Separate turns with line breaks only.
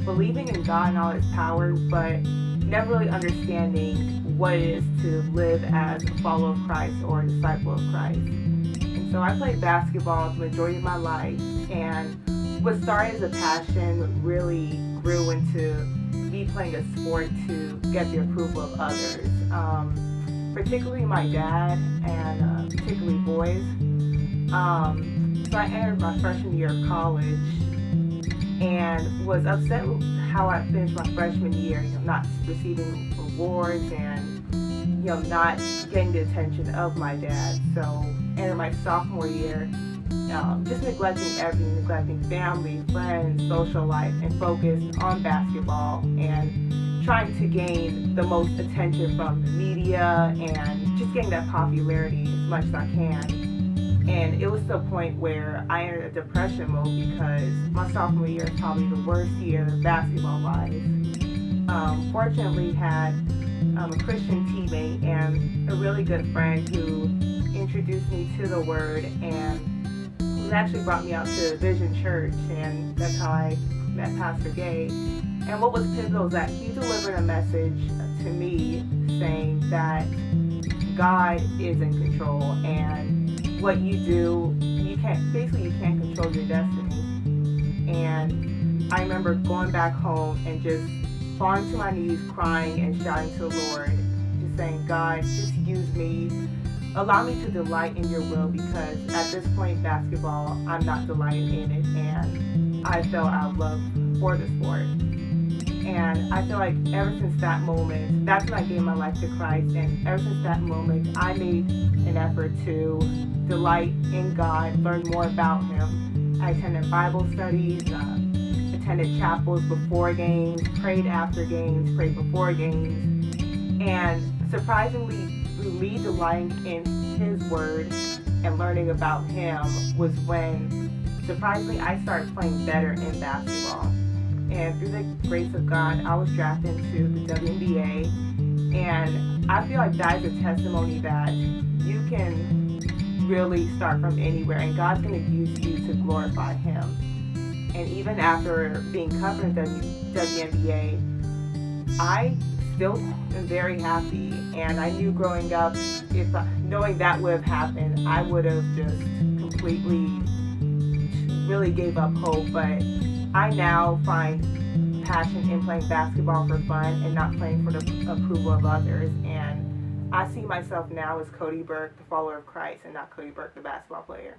believing in God and all His power, but never really understanding what it is to live as a follower of Christ or a disciple of Christ. And so I played basketball the majority of my life, and what started as a passion really grew into me playing a sport to get the approval of others, particularly my dad and particularly boys. So I entered my freshman year of college and was upset with how I finished my freshman year, not receiving awards and not getting the attention of my dad. So entered my sophomore year, just neglecting everything, neglecting family, friends, social life, and focused on basketball and trying to gain the most attention from the media and just getting that popularity as much as I can. And it was to a point where I entered a depression mode because my sophomore year is probably the worst year basketball-wise. Fortunately, had a Christian teammate and a really good friend who introduced me to the Word and who actually brought me out to Vision Church, and that's how I met Pastor Gay. And what was pivotal is that he delivered a message to me saying that God is in control, and what you do, you can't control your destiny. And I remember going back home and just falling to my knees, crying and shouting to the Lord, just saying, God, just use me. Allow me to delight in your will, because at this point, basketball, I'm not delighting in it, and I fell out of love for the sport. And I feel like ever since that moment, that's when I gave my life to Christ, and ever since that moment, I made an effort to delight in God, learn more about Him. I attended Bible studies, attended chapels before games, prayed after games, prayed before games, and surprisingly, through me delighting in His Word and learning about Him was when, surprisingly, I started playing better in basketball. And through the grace of God, I was drafted into the WNBA, and I feel like that is a testimony that you can really start from anywhere, and God's going to use you to glorify Him. And even after being cut from the WNBA, I still am very happy, and I knew growing up, knowing that would have happened, I would have just completely really gave up hope. But I now find passion in playing basketball for fun and not playing for the approval of others. And I see myself now as Kody Burke, the follower of Christ, and not Kody Burke, the basketball player.